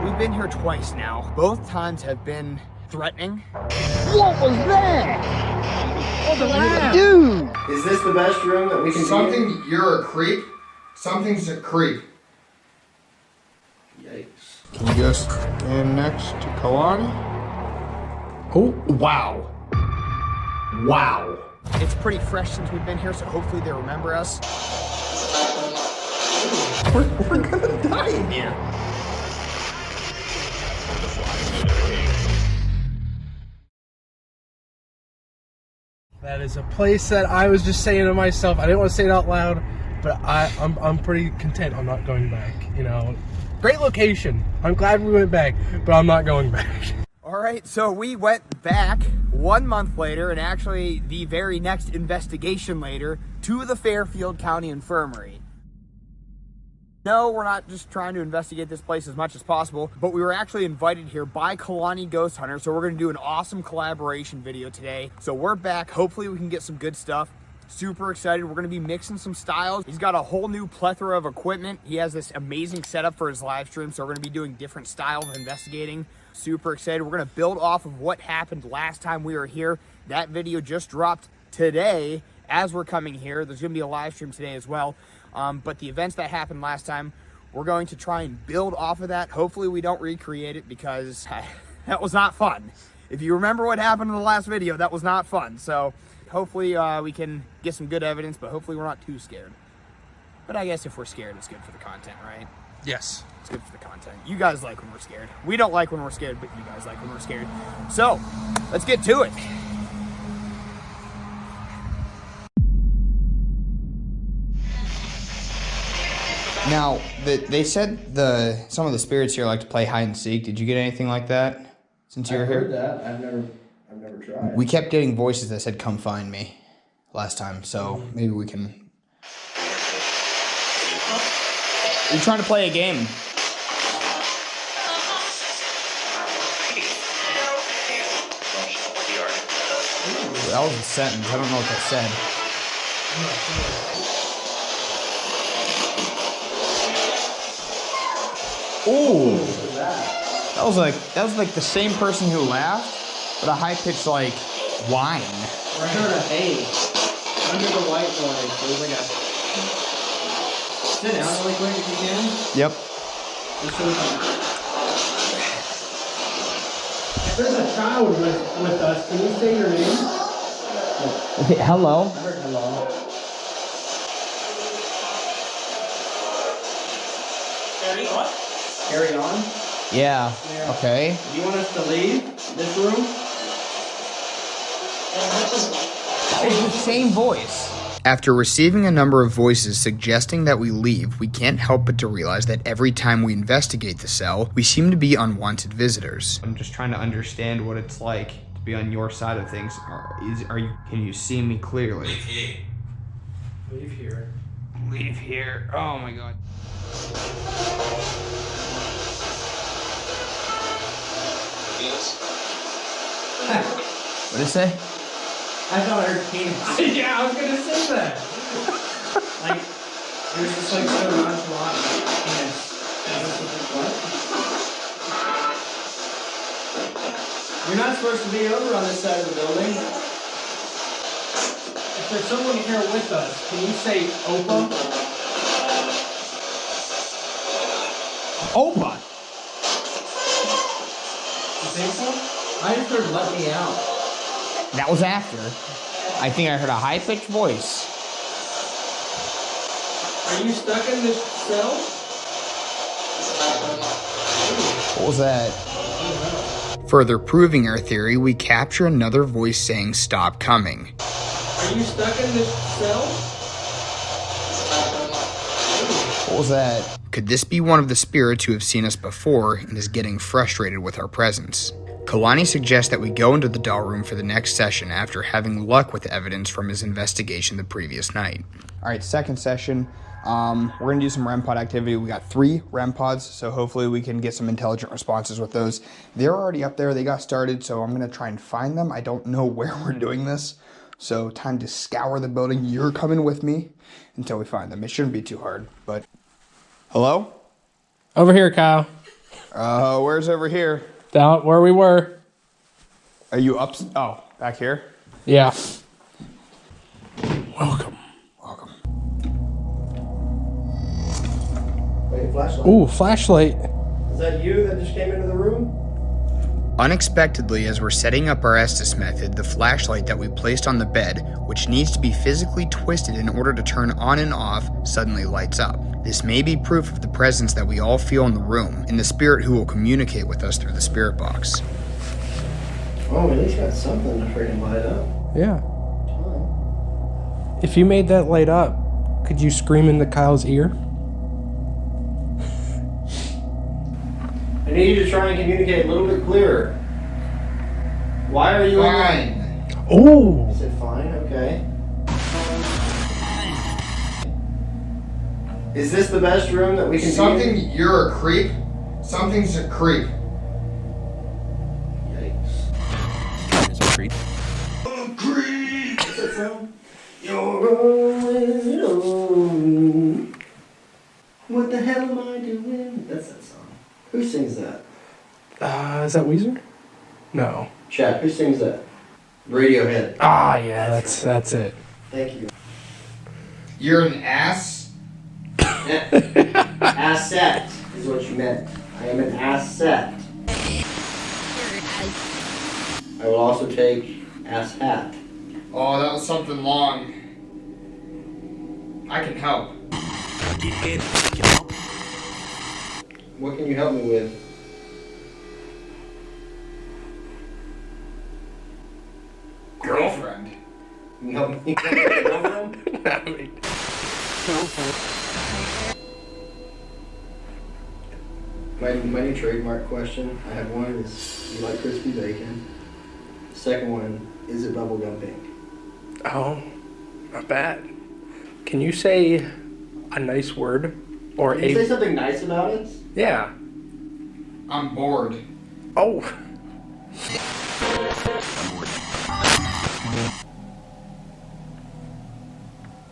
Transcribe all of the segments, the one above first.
we've been here twice now. Both times have been threatening. What was that? What the heck? Dude! Is this the best room that we can Something, you're a creep. Something's a creep. Yikes. Can you just stand next to Kalani? Oh, wow. Wow. It's pretty fresh since we've been here, so hopefully they remember us. We're gonna die in here. That is a place that I was just saying to myself, I didn't want to say it out loud, but I'm pretty content I'm not going back, you know. Great location. I'm glad we went back, but I'm not going back. All right, so we went back 1 month later, and actually the very next investigation later, to the Fairfield County Infirmary. No, we're not just trying to investigate this place as much as possible, but we were actually invited here by KALANI Ghost Hunter, so we're going to do an awesome collaboration video today. So we're back. Hopefully we can get some good stuff. Super excited. We're going to be mixing some styles. He's got a whole new plethora of equipment. He has this amazing setup for his live stream, so we're going to be doing different styles of investigating. Super excited. We're going to build off of what happened last time we were here. That video just dropped today as we're coming here. There's going to be a live stream today as well. But the events that happened last time, we're going to try and build off of that. Hopefully we don't recreate it, because that was not fun. If you remember what happened in the last video, that was not fun. So hopefully we can get some good evidence, but hopefully we're not too scared. But I guess if we're scared, it's good for the content, right? Yes. It's good for the content. You guys like when we're scared. We don't like when we're scared, but you guys like when we're scared. So let's get to it. Now, they said some of the spirits here like to play hide and seek. Did you get anything like that since you were here? I've heard that. I've never tried. We kept getting voices that said, "Come find me," last time, so maybe we can. We're trying to play a game. Ooh, that was a sentence. I don't know what that said. Ooh, that was like the same person who laughed, but a high pitched like whine. I heard a hey under the white noise. It was like a sit down really quick if you can. Yep. If there's a child with us, can you say your name? Okay, hello. I heard hello. Carry on? Yeah. Okay. Do you want us to leave this room? It's the same voice. After receiving a number of voices suggesting that we leave, we can't help but to realize that every time we investigate the cell, we seem to be unwanted visitors. I'm just trying to understand what it's like to be on your side of things. Can you see me clearly? Leave here. Leave here. Oh my god. What did it say? I thought I heard penis. Yeah, I was gonna say that. Like, it was just like so nonchalant. Penis. What? You're not supposed to be over on this side of the building. If there's someone here with us, can you say Opa? Opa! You think so? I just heard let me out. That was after. I think I heard a high-pitched voice. Are you stuck in this cell? What was that? Further proving our theory, we capture another voice saying, "Stop coming." Are you stuck in this cell? What was that? Could this be one of the spirits who have seen us before and is getting frustrated with our presence? KALANI suggests that we go into the doll room for the next session after having luck with evidence from his investigation the previous night. All right, second session. We're gonna do some REM pod activity. We got 3 REM pods, so hopefully we can get some intelligent responses with those. They're already up there, they got started, so I'm gonna try and find them. I don't know where we're doing this, so time to scour the building. You're coming with me until we find them. It shouldn't be too hard, but... Hello? Over here, Kyle. Where's over here? Down where we were. Are you up? Oh, back here? Yeah. Welcome. Welcome. Wait, flashlight. Ooh, flashlight. Is that you that just came into the room? Unexpectedly, as we're setting up our Estes method, the flashlight that we placed on the bed, which needs to be physically twisted in order to turn on and off, suddenly lights up. This may be proof of the presence that we all feel in the room, and the spirit who will communicate with us through the spirit box. Oh, at least got something to freaking light up. Yeah. If you made that light up, could you scream into Kyle's ear? I need you to try and communicate a little bit clearer. Why are you Fine. Oh. I said fine, okay. Is this the best room that we can Something, you're a creep. Something's a creep. Yikes. Is a creep. What's that sound? You're going on. What the hell am I doing? That's that song. Who sings that? Is that Weezer? No. Chat, who sings that? Radiohead. Ah, yeah, that's it. Thank you. You're an ass. Asset is what you meant. I am an asset. I will also take ass hat. Oh, that was something long. I can help. What can you help me with? Girlfriend. Can you help me with my girlfriend? My new trademark question, I have one is, do you like crispy bacon? Second one, is it bubblegum pink? Oh, not bad. Can you say a nice word or Can you say something nice about it? Yeah. I'm bored. Oh.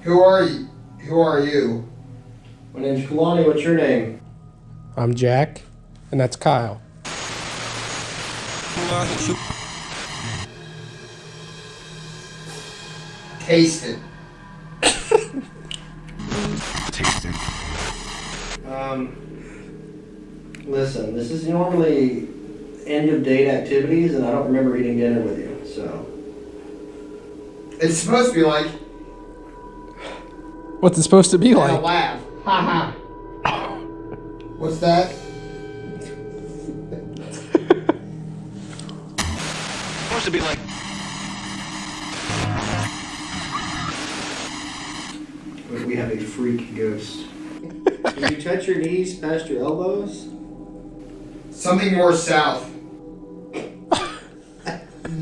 Who are you? Who are you? My name's Kalani, what's your name? I'm Jack, and that's Kyle. Taste it. Listen, this is normally end of date activities, and I don't remember eating dinner with you, so. It's supposed to be like What's it supposed to be a like? laugh. Ha ha. What's that? Supposed to be like. We have a freak ghost. Can you touch your knees past your elbows? Something more south.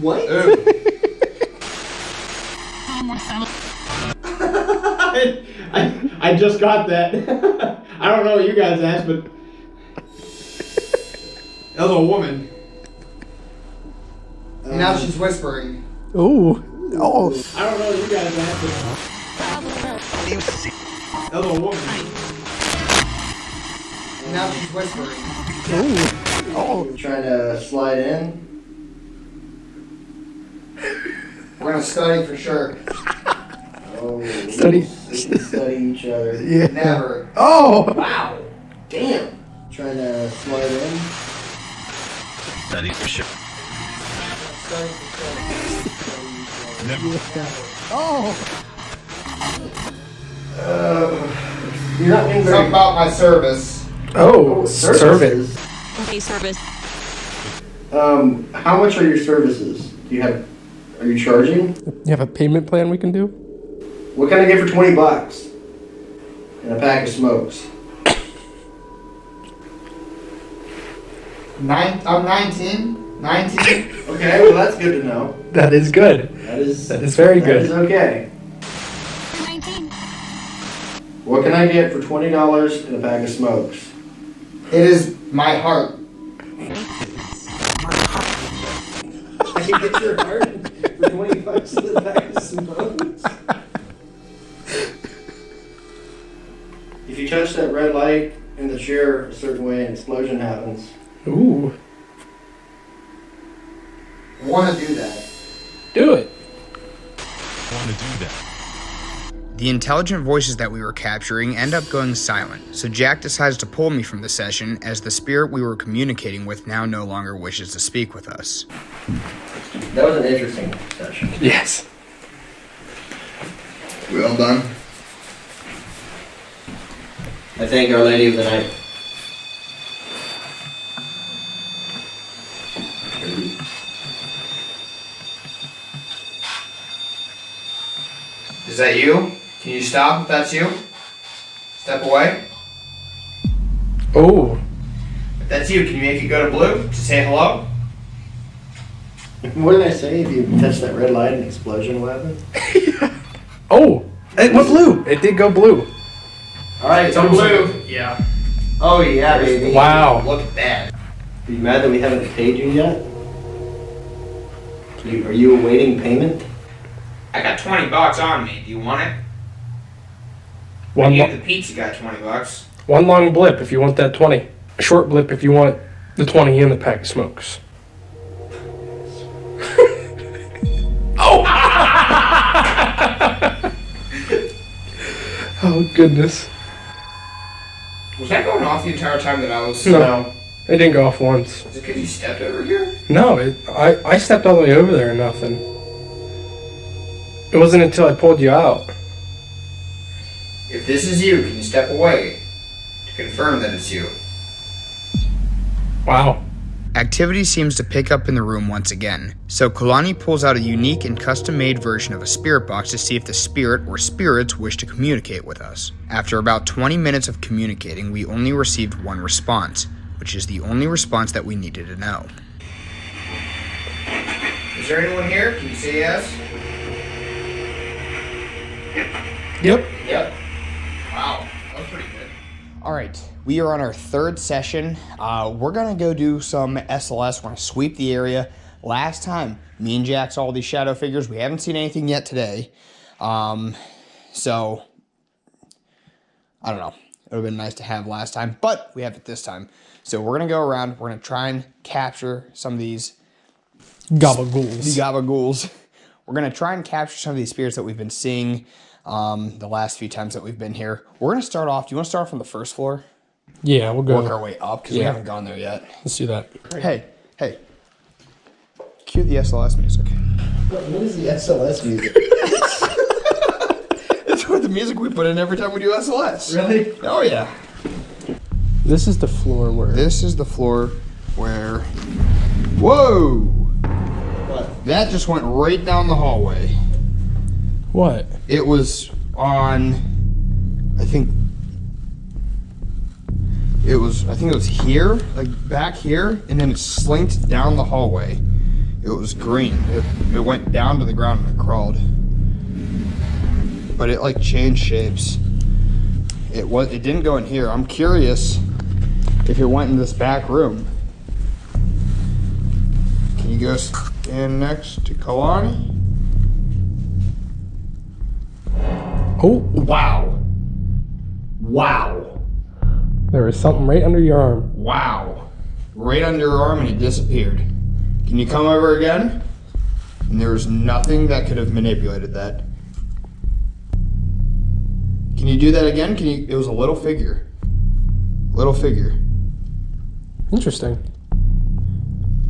What? Ooh. I just got that. I don't know what you guys asked, but That was a woman. And now she's whispering. Ooh. Oh. I don't know what you guys asked, That was a woman. And now she's whispering. but trying to slide in. We're gonna study for sure. Oh, Study. We can study each other. Yeah. Never. Oh. Wow. Damn. Trying to slide in. Study for sure. Study for Oh. You're not being sure. Something very. about my service. Oh. Serve it. Okay, service. How much are your services? Do you have? Are you charging? You have a payment plan we can do? What can I get for $20? And a pack of smokes. I'm 19. 19. Okay, well that's good to know. That is good. That is very That good. is okay. 19. What can I get for $20 and a pack of smokes? It is my heart. I can get your heart for $20 and a pack of smokes. If you touch that red light in the chair a certain way, an explosion happens. Ooh. Want to do that. Do it. I want to do that. The intelligent voices that we were capturing end up going silent, so Jack decides to pull me from the session as the spirit we were communicating with now no longer wishes to speak with us. That was an interesting session. Yes. We all done? I thank Our Lady of the Night. Is that you? Can you stop if that's you? Step away. Oh. If that's you, can you make it go to blue to say hello? What did I say? If you touch that red light, an explosion will happen? Oh. It went blue. It did go blue. Alright, it's on blue. Yeah. Oh yeah, baby. Wow. Look at that. Are you mad that we haven't paid you yet? Are you awaiting payment? I got $20 on me. Do you want it? One, The pizza got $20. one long blip if you want that 20. A short blip if you want the 20 and the pack of smokes. Oh! Oh, goodness. Was that going off the entire time that I was? No. It didn't go off once. Is it because you stepped over here? No, I stepped all the way over there and nothing. It wasn't until I pulled you out. If this is you, can you step away to confirm that it's you? Wow. Activity seems to pick up in the room once again, so KALANI pulls out a unique and custom-made version of a spirit box to see if the spirit or spirits wish to communicate with us. After about 20 minutes of communicating, we only received one response, which is the only response that we needed to know. Is there anyone here? Can you say yes? Yep. Yep. Wow, that was pretty good. All right, we are on our third session. We're gonna go do some SLS. We're gonna sweep the area. Last time, me and Jack saw all these shadow figures. We haven't seen anything yet today. So, I don't know. It would have been nice to have last time, but we have it this time. So we're gonna go around. We're gonna try and capture some of these Gabagools. gabagools. We're gonna try and capture some of these spirits that we've been seeing the last few times that we've been here. We're gonna start off. Do you want to start off from the first floor? Yeah, we'll go. Work our way up because we haven't gone there yet. Let's do that. Hey, cue the SLS music. What is the SLS music? It's what the music we put in every time we do SLS. Really? Oh yeah. This is the floor where... This is the floor where. Whoa! What? That just went right down the hallway. What? It was on. I think it was here, like back here, and then it slinked down the hallway. It was green. It went down to the ground and it crawled. But it like changed shapes. It didn't go in here. I'm curious if it went in this back room. Can you go stand next to KALANI? Oh, Wow. Wow. there was something right under your arm. Wow. Right under her arm and it disappeared. Can you come over again? And there was nothing that could have manipulated that. Can you do that again? It was a little figure. Little figure. Interesting.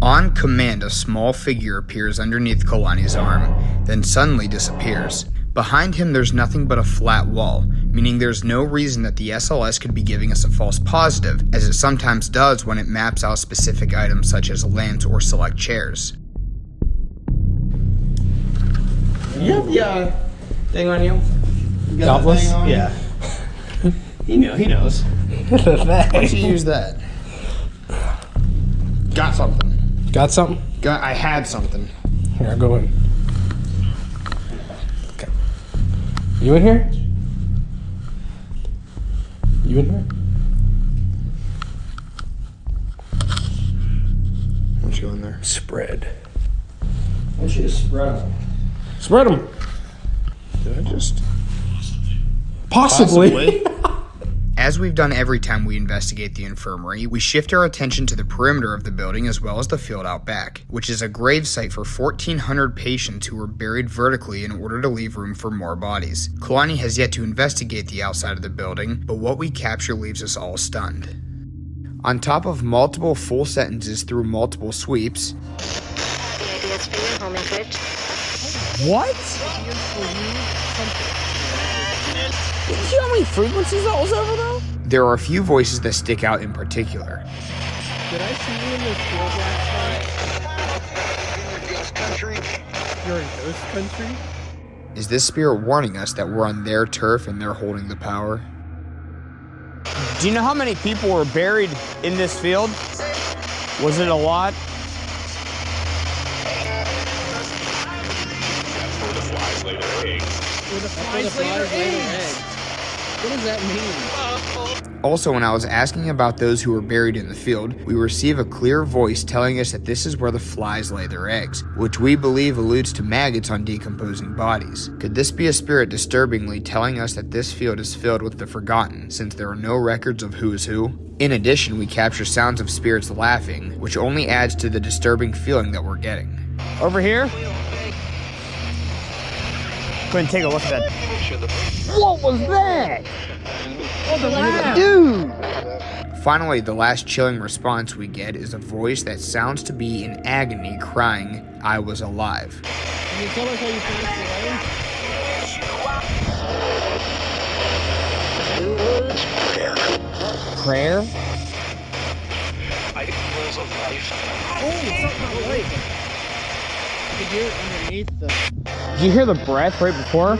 On command, a small figure appears underneath KALANI's arm, then suddenly disappears. Behind him, there's nothing but a flat wall, meaning there's no reason that the SLS could be giving us a false positive, as it sometimes does when it maps out specific items such as lamps or select chairs. You have the thing on you? You got the Doubtless? thing on? Yeah. He knows. Why don't you use that? Got something. Got something? I had something. Here, I'll go in. Okay. You in here? You in here? Why don't you go in there? Spread. I want you to spread them. Spread them. Did I just... Possibly. As we've done every time we investigate the infirmary, we shift our attention to the perimeter of the building as well as the field out back, which is a grave site for 1,400 patients who were buried vertically in order to leave room for more bodies. KALANI has yet to investigate the outside of the building, but what we capture leaves us all stunned. On top of multiple full sentences through multiple sweeps, What? Did you see how many frequencies that was over though? there are a few voices that stick out in particular. Did I see you in this field last night? You're in ghost country? Is this spirit warning us that we're on their turf and they're holding the power? Do you know how many people were buried in this field? Was it a lot? Where the flies lay their eggs. What does that mean? Also, when I was asking about those who were buried in the field, we receive a clear voice telling us that this is where the flies lay their eggs, which we believe alludes to maggots on decomposing bodies. Could this be a spirit disturbingly telling us that this field is filled with the forgotten, since there are no records of who is who? In addition, we capture sounds of spirits laughing, which only adds to the disturbing feeling that we're getting. Over here? Go ahead and take a look at that. What was that? Dude! Finally, the last chilling response we get is a voice that sounds to be in agony crying, "I was alive." Can you tell us how you passed away? Prayer? I was alive. Oh, something like you could hear it underneath the... Did you hear the breath right before?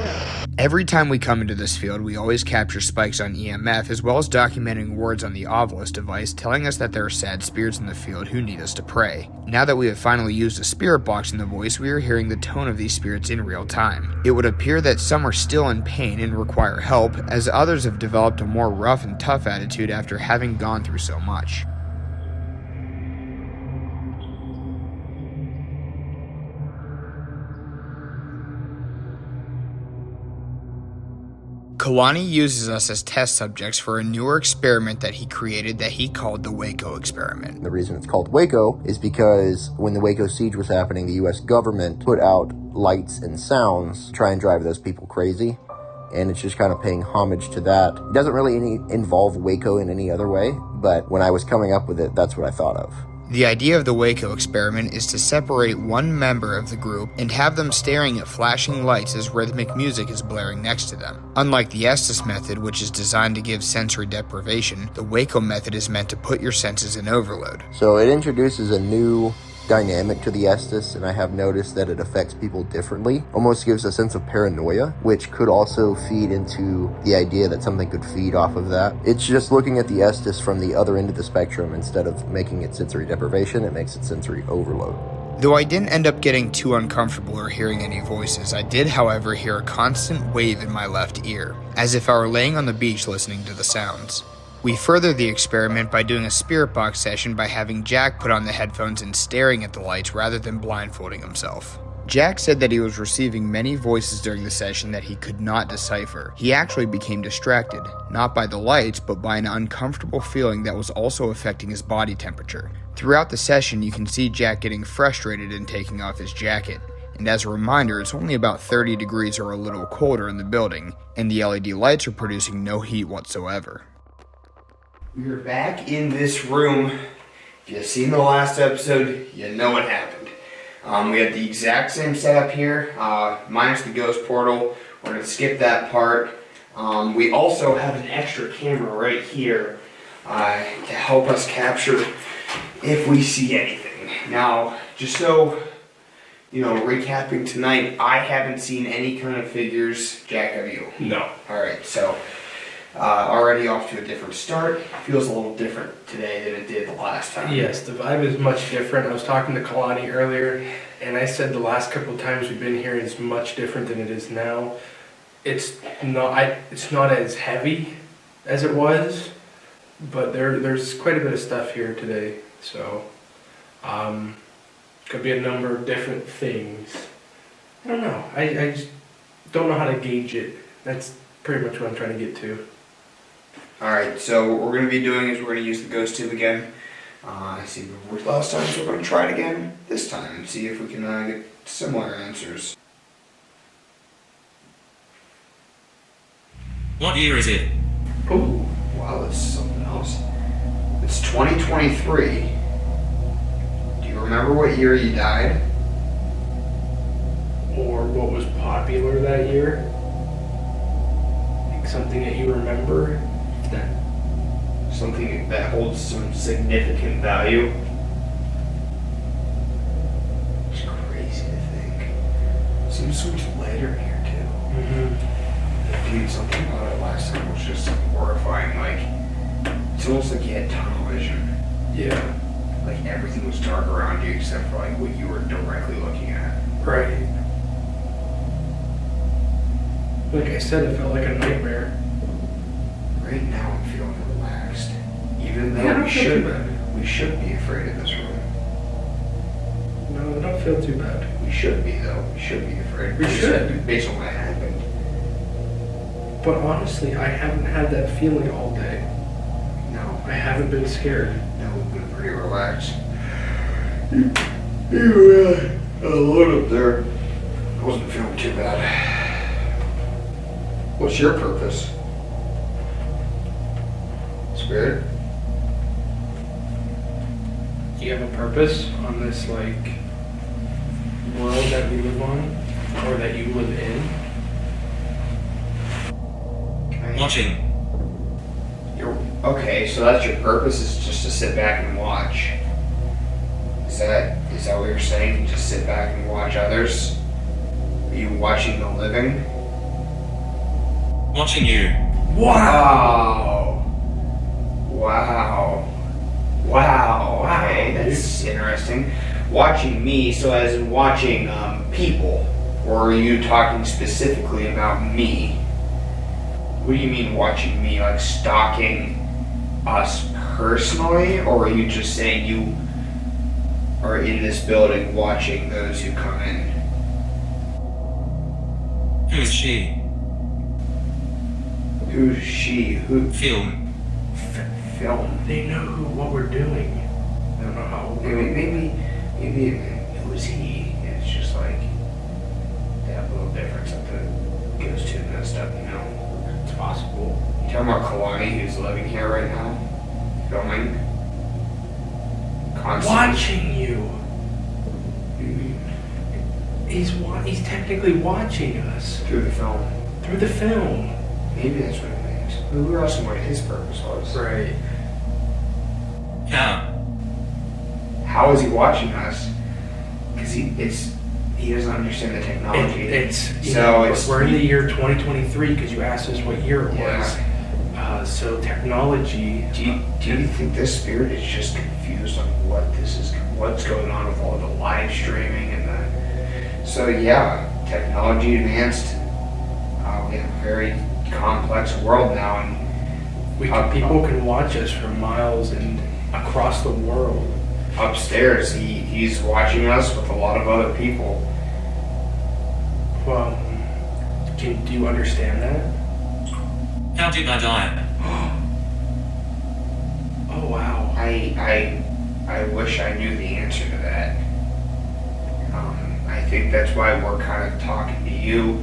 Every time we come into this field, we always capture spikes on EMF as well as documenting words on the Ovilus device telling us that there are sad spirits in the field who need us to pray. Now that we have finally used a spirit box in the voice, we are hearing the tone of these spirits in real time. It would appear that some are still in pain and require help, as others have developed a more rough and tough attitude after having gone through so much. KALANI uses us as test subjects for a newer experiment that he created that he called the Waco experiment. The reason it's called Waco is because when the Waco siege was happening, the U.S. government put out lights and sounds to try and drive those people crazy. And it's just kind of paying homage to that. It doesn't really involve Waco in any other way, but when I was coming up with it, that's what I thought of. The idea of the Waco experiment is to separate one member of the group and have them staring at flashing lights as rhythmic music is blaring next to them. Unlike the Estes method, which is designed to give sensory deprivation, the Waco method is meant to put your senses in overload. So it introduces a new dynamic to the Estes, and I have noticed that it affects people differently. Almost gives a sense of paranoia, which could also feed into the idea that something could feed off of that. It's just looking at the Estes from the other end of the spectrum. Instead of making it sensory deprivation, it makes it sensory overload. Though I didn't end up getting too uncomfortable or hearing any voices, I did, however, hear a constant wave in my left ear, as if I were laying on the beach listening to the sounds. We furthered the experiment by doing a spirit box session by having Jack put on the headphones and staring at the lights rather than blindfolding himself. Jack said that he was receiving many voices during the session that he could not decipher. He actually became distracted, not by the lights, but by an uncomfortable feeling that was also affecting his body temperature. Throughout the session, you can see Jack getting frustrated and taking off his jacket. And as a reminder, it's only about 30 degrees or a little colder in the building, and the LED lights are producing no heat whatsoever. We are back in this room. If you've seen the last episode, you know what happened. We had the exact same setup here, minus the ghost portal. We're going to skip that part. We also have an extra camera right here to help us capture if we see anything. Now, just so, recapping tonight, I haven't seen any kind of figures. Jack, have you? No. Alright, so already off to a different start. Feels a little different today than it did the last time. Yes, the vibe is much different. I was talking to KALANI earlier, and I said the last couple of times we've been here is much different than it is now. It's not as heavy as it was, but there's quite a bit of stuff here today. So, could be a number of different things. I don't know. I just don't know how to gauge it. That's pretty much what I'm trying to get to. Alright, so what we're going to be doing is we're going to use the ghost tube again. See if it worked last time, so we're going to try it again this time and see if we can get similar answers. What year is it? Ooh, wow, that's something else. It's 2023. Do you remember what year you died? Or what was popular that year? Like something that you remember? That something that holds some significant value. It's crazy to think. Seems so much later here too. Dude, something about it last time was just horrifying. Like, it's almost like you had tunnel vision. Yeah. Like everything was dark around you except for like what you were directly looking at. Right. Like I said, it felt like a nightmare. Right now I'm feeling relaxed. Even though Yeah, I don't we feel should too bad. we should be afraid of this room. No, I don't feel too bad. We should be though. We should be afraid. We should. Based on what happened. But honestly, I haven't had that feeling all day. No. I haven't been scared. No, we've been pretty relaxed. You really alone up there. I wasn't feeling too bad. What's your purpose? Spirit? Do you have a purpose on this, like, world that we live on? Or that you live in? Watching. Okay, so that's your purpose, is just to sit back and watch. Is that what you're saying? Just sit back and watch others? Are you watching the living? Watching you. Wow! Wow. Wow. Okay, that's interesting. Watching me, so as in watching people, or are you talking specifically about me? What do you mean watching me? Like stalking us personally? Or are you just saying you are in this building watching those who come in? Who is she? Who's she? Who? Film. Film. They know what we're doing. I don't know how. Maybe it was he. It's just like they have a little difference at the goes to and stuff, you know. It's possible. You talking about KALANI, who's living here right now, filming, constantly. Watching you. He's technically watching us Through the film. through the film. Maybe that's what it means. We were asking what his purpose was. Right. How? How is he watching us? Because he doesn't understand the technology. We're in the year 2023 because you asked us what year it Yeah. was. So technology. Do you think this spirit is just confused on what's going on with all the live streaming and the? So yeah, technology advanced. We have a very complex world now, and People can watch us for miles and across the world. upstairs he's watching us with a lot of other people. Well, do you understand that? How did I die? Oh wow. I wish I knew the answer to that. I think that's why we're kind of talking to you.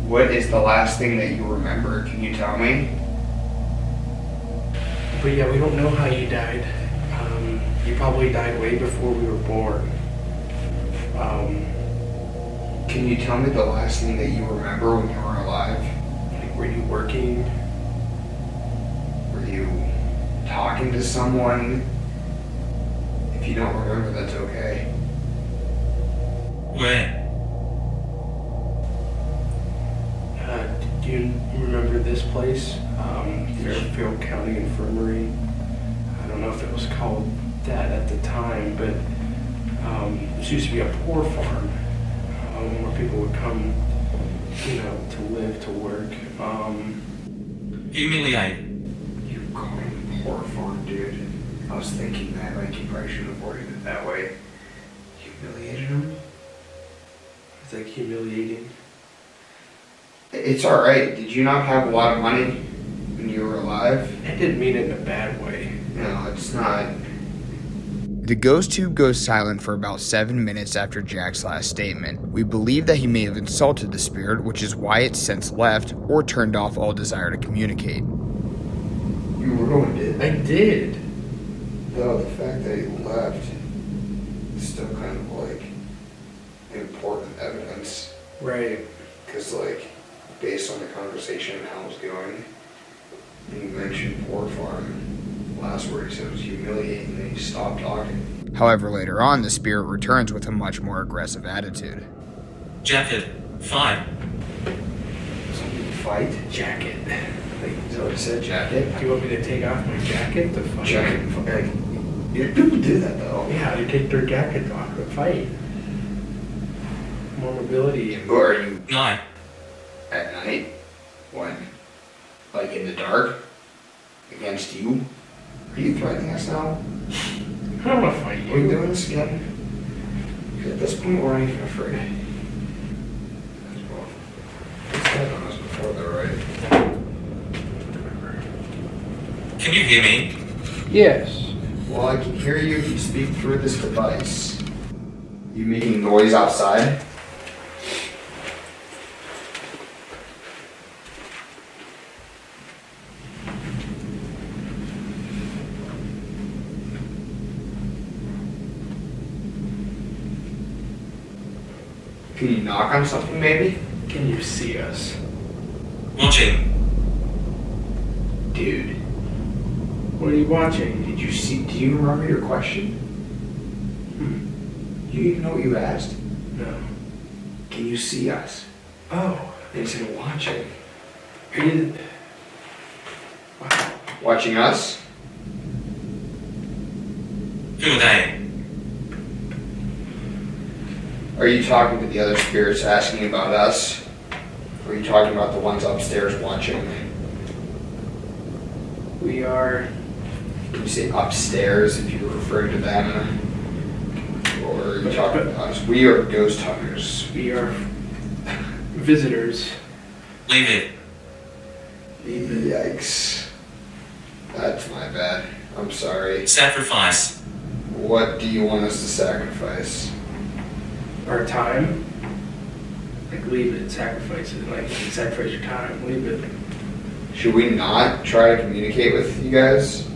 What is the last thing that you remember? Can you tell me? But yeah, we don't know how you died. You probably died way before we were born. Can you tell me the last thing that you remember when you were alive? Like, were you working? Were you talking to someone? If you don't remember, that's okay. Where? Do you remember this place? Fairfield County Infirmary. I don't know if it was called that at the time, but this used to be a poor farm where people would come, to live, to work. Humiliate. You call him poor farm, dude. I was thinking that, like, you probably should have worded it that way. Humiliated him? It's like humiliating. It's alright. Did you not have a lot of money? alive. I didn't mean it in a bad way. No, it's not. The ghost tube goes silent for about 7 minutes after Jack's last statement. We believe that he may have insulted the spirit, which is why it's since left or turned off all desire to communicate. You ruined it. I did. Though the fact that he left is still kind of like important evidence. Right. Because, like, based on the conversation and how it was going, you mentioned pork farm. Last word he said was humiliating, and he stopped talking. However, later on, the spirit returns with a much more aggressive attitude. Jacket. Fight. Something fight? Jacket. Like, is that what it said? Jacket? Do you want me to take off my jacket to fight? Jacket. Like, people do that though. Yeah, they take their jackets off to fight. More mobility and... Or are you 9. at night? When? Like in the dark? Against you? Are you threatening us now? I don't want to fight Are we you. doing this again? At this point, we're not even afraid. It's had on us before, though, right? Can you hear me? Yes. Well, I can hear you if you speak through this device. You making noise outside? Can you knock on something, maybe? Can you see us? Watching. Dude, What are you watching? did you see? Do you remember your question? Do you even know what you asked? No. Can you see us? Oh. They said watching. Are you... Wow. Watching us? Who are they? Are you talking to the other spirits asking about us? Or are you talking about the ones upstairs watching? We are... When you say upstairs, if you're referring to them, or are you talking to us? We are ghost hunters. We are visitors. Leave it. Yikes. That's my bad. I'm sorry. Sacrifice. What do you want us to sacrifice? Our time. Like, leave it. Sacrifice it. Like, sacrifice your time. Leave it. Should we not try to communicate with you guys?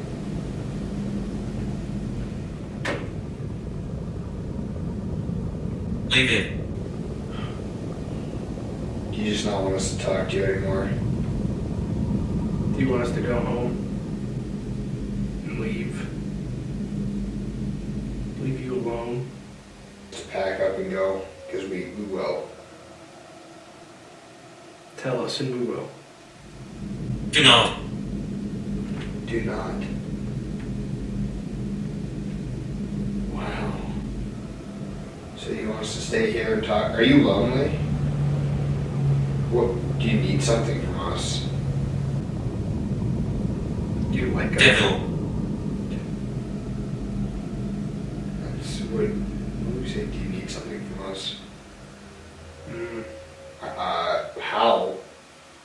Leave it. Do you just not want us to talk to you anymore? Do you want us to go home? And leave? Leave you alone? Just pack up and go, because we will. Tell us and we will. Do not. Do not. Wow. So you want us to stay here and talk? Are you lonely? What, do you need something from us? Do you like us? Devil. That's what do we say? Do you need something from us? How?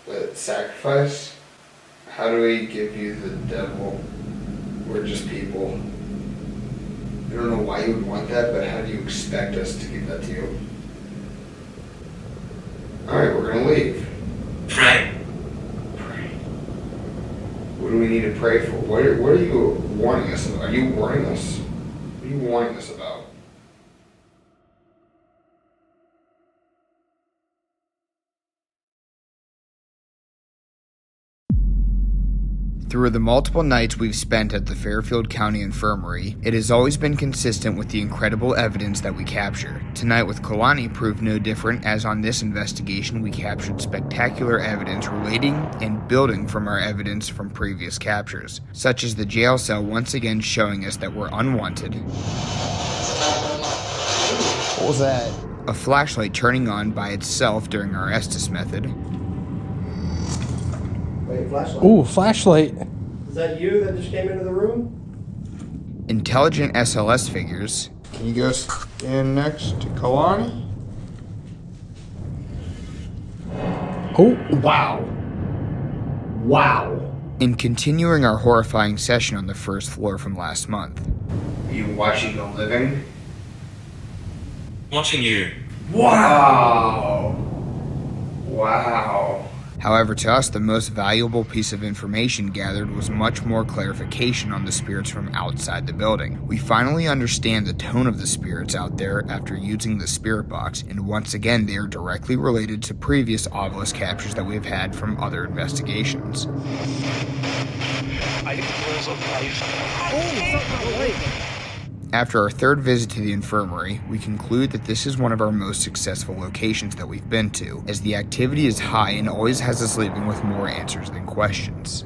With sacrifice? How do we give you the devil? We're just people. I don't know why you would want that, but how do you expect us to give that to you? Alright, we're gonna leave. Pray. Pray. What do we need to pray for? What are you warning us about? Are you warning us? What are you warning us about? Through the multiple nights we've spent at the Fairfield County Infirmary, it has always been consistent with the incredible evidence that we capture. Tonight with KALANI proved no different, as on this investigation we captured spectacular evidence relating and building from our evidence from previous captures, such as the jail cell once again showing us that we're unwanted. What was that? A flashlight turning on by itself during our Estes method. Wait, flashlight. Ooh, flashlight. Is that you that just came into the room? Intelligent SLS figures. Can you go in next to KALANI? Oh, Wow. Wow. In continuing our horrifying session on the first floor from last month. Are you watching the living? Watching you. Wow. Wow. However, to us, the most valuable piece of information gathered was much more clarification on the spirits from outside the building. We finally understand the tone of the spirits out there after using the spirit box, and once again, they are directly related to previous obelisk captures that we've had from other investigations. After our third visit to the infirmary, we conclude that this is one of our most successful locations that we've been to, as the activity is high and always has us leaving with more answers than questions.